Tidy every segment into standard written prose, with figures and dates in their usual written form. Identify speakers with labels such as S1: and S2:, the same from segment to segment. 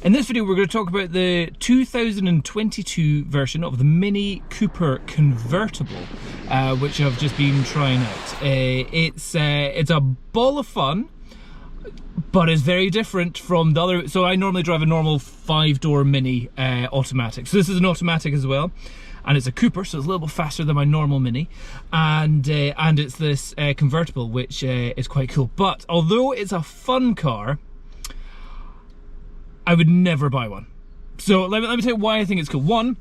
S1: In this video, we're going to talk about the 2022 version of the Mini Cooper Convertible, which I've just been trying out. It's a ball of fun, but it's very different from the other. So I normally drive a normal 5-door Mini automatic. So this is an automatic as well, and it's a Cooper, so it's a little bit faster than my normal Mini, and it's this convertible, which is quite cool. But although it's a fun car, I would never buy one. So let me tell you why I think it's cool. One,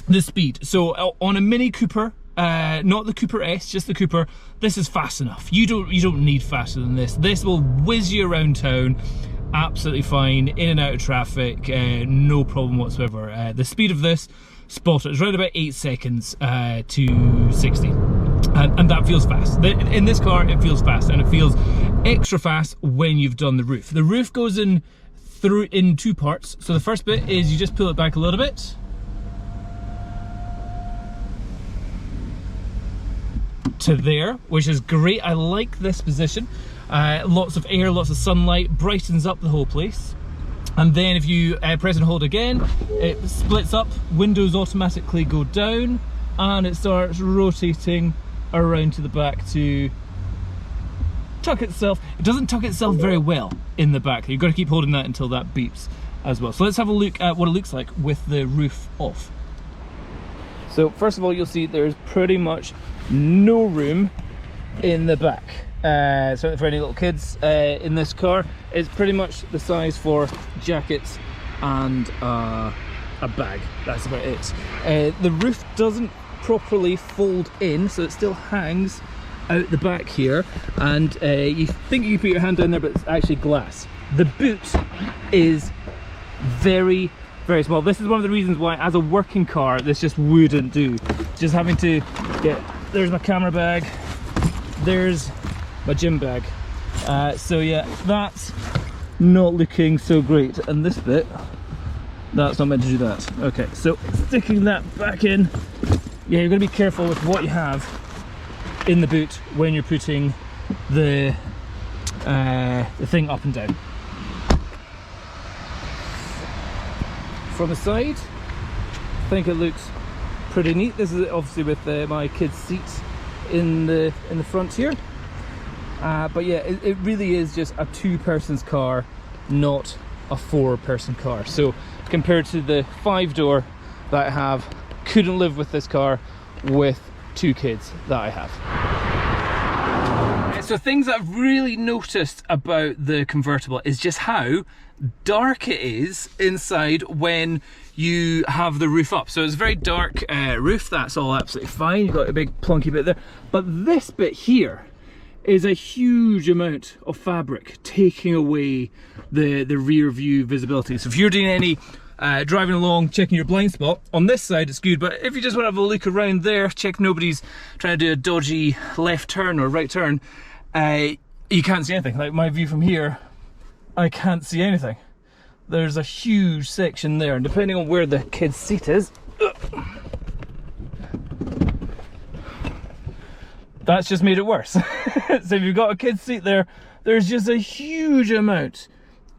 S1: the speed. So on a Mini Cooper, not the Cooper S, just the Cooper, this is fast enough. You don't need faster than this. This will whiz you around town, absolutely fine, in and out of traffic, no problem whatsoever. The speed of this, spot it, it's around about 8 seconds to 60. And that feels fast. In this car, it feels fast, and it feels extra fast when you've done the roof. The roof goes in two parts. So the first bit is you just pull it back a little bit, to there, which is great. I like this position. Lots of air, lots of sunlight, brightens up the whole place. And then if you press and hold again, it splits up, windows automatically go down, and it starts rotating around to the back to tuck itself. It doesn't tuck itself very well in the back. You've got to keep holding that until that beeps as well. So let's have a look at what it looks like with the roof off. So first of all, you'll see there's pretty much no room in the back. Certainly for any little kids in this car. It's pretty much the size for jackets and a bag. That's about it. The roof doesn't properly fold in, so it still hangs out the back here, and you think you can put your hand down there, but it's actually glass. The boot is very, very small. This is one of the reasons why, as a working car, this just wouldn't do. Just having to get, there's my camera bag, there's my gym bag. So yeah, that's not looking so great. And this bit, that's not meant to do that. Okay, so sticking that back in, yeah, you're gonna be careful with what you have in the boot when you're putting the thing up and down. From the side, I think it looks pretty neat. This is obviously with my kids' seats in the front here. But yeah, it really is just a 2-person's car, not a 4-person car. So compared to the 5-door that I have, couldn't live with this car with 2 kids that I have. So things that I've really noticed about the convertible is just how dark it is inside when you have the roof up. So it's a very dark roof, that's all absolutely fine. You've got a big plunky bit there, but this bit here is a huge amount of fabric taking away the rear view visibility. So if you're doing any driving along, checking your blind spot, on this side it's good, but if you just want to have a look around there, check nobody's trying to do a dodgy left turn or right turn, you can't see anything. Like my view from here, I can't see anything. There's a huge section there, and depending on where the kid's seat is, that's just made it worse. So if you've got a kid's seat there, there's just a huge amount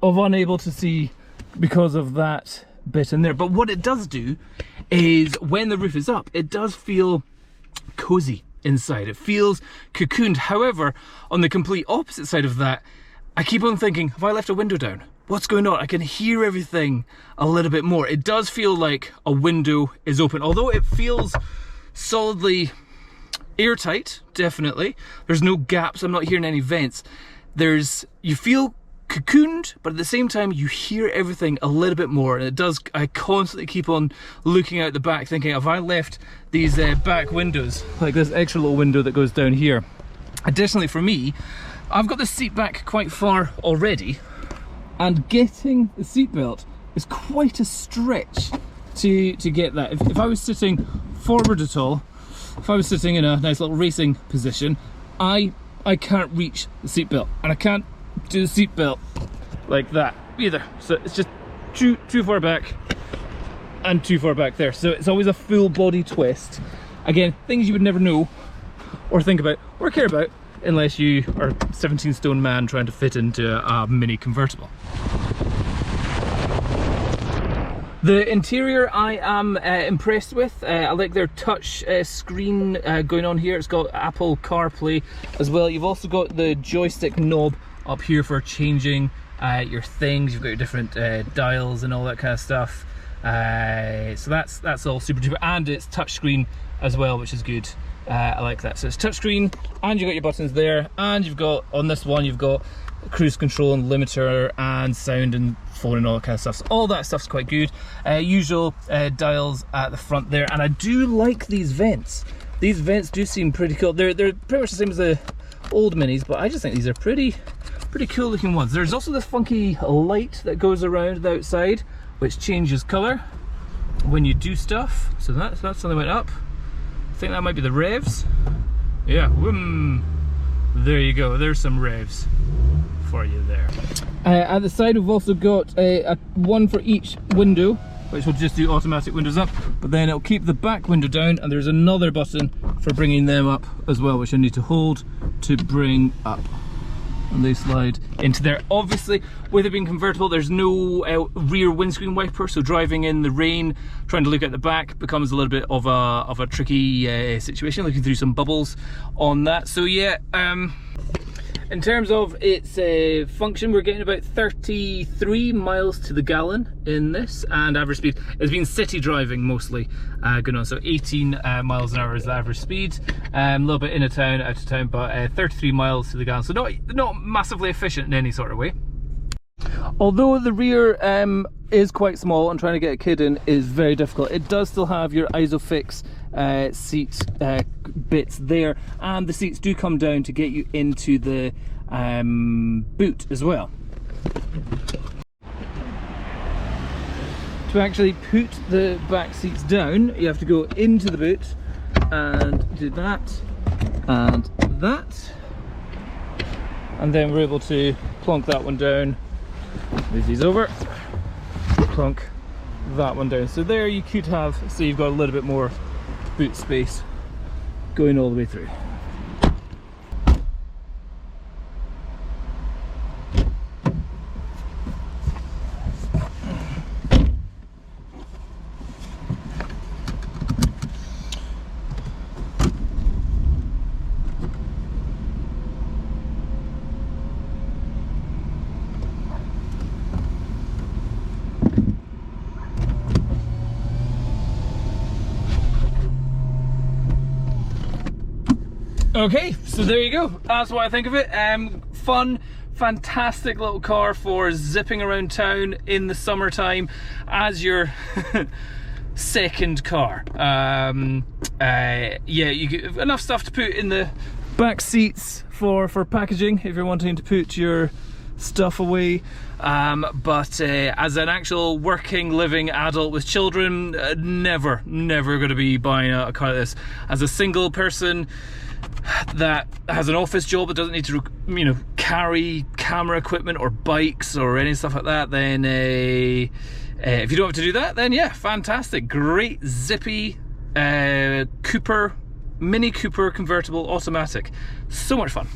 S1: of unable to see because of that bit in there. But what it does do is, when the roof is up, it does feel cozy inside. It feels cocooned. However, on the complete opposite side of that, I keep on thinking, have I left a window down? What's going on? I can hear everything a little bit more. It does feel like a window is open, although it feels solidly airtight, definitely. There's no gaps, I'm not hearing any vents. You feel cocooned, but at the same time you hear everything a little bit more, and it does. I constantly keep on looking out the back thinking, have I left these back windows, like this extra little window that goes down here. Additionally, for me, I've got the seat back quite far already, and getting the seat belt is quite a stretch to get that. If I was sitting forward at all, if I was sitting in a nice little racing position, I can't reach the seat belt, and I can't do the seat belt like that either. So it's just too far back and too far back there. So it's always a full body twist. Again, things you would never know or think about or care about unless you are a 17 stone man trying to fit into a mini convertible. The interior I am impressed with. I like their touch screen going on here. It's got Apple CarPlay as well. You've also got the joystick knob up here for changing your things. You've got your different dials and all that kind of stuff. So that's all super duper, and it's touchscreen as well, which is good. I like that. So it's touchscreen, and you've got your buttons there, and you've got, on this one, you've got cruise control and limiter and sound and phone and all that kind of stuff. So all that stuff's quite good. Usual dials at the front there, and I do like these vents. These vents do seem pretty cool. They're pretty much the same as the old Minis, but I just think these are pretty cool looking ones. There's also this funky light that goes around the outside, which changes colour when you do stuff. So that's something went up. I think that might be the revs. Yeah, there you go. There's some revs for you there. At the side we've also got a one for each window, which will just do automatic windows up, but then it'll keep the back window down, and there's another button for bringing them up as well, which I need to hold to bring up. And they slide into there. Obviously, with it being convertible, there's no rear windscreen wiper, so driving in the rain, trying to look at the back becomes a little bit of a tricky situation, looking through some bubbles on that. So yeah, in terms of its function, we're getting about 33 miles to the gallon in this, and average speed has been city driving mostly going on, so 18 miles an hour is the average speed. A little bit in a town, out of town, but 33 miles to the gallon, so not massively efficient in any sort of way. Although the rear is quite small, and trying to get a kid in is very difficult, it does still have your ISOFIX seat bits there, and the seats do come down to get you into the boot as well. To actually put the back seats down, you have to go into the boot and do that and that, and then we're able to plonk that one down, move these over, plonk that one down. So there you could have, so you've got a little bit more boot space going all the way through. Okay, so there you go. That's what I think of it. Fun, fantastic little car for zipping around town in the summertime as your second car. Yeah, you get enough stuff to put in the back seats for packaging if you're wanting to put your stuff away. But as an actual working, living adult with children, never going to be buying a car like this. As a single person that has an office job that doesn't need to, you know, carry camera equipment or bikes or any stuff like that, then if you don't have to do that, then yeah, fantastic, great zippy Mini Cooper convertible automatic, so much fun.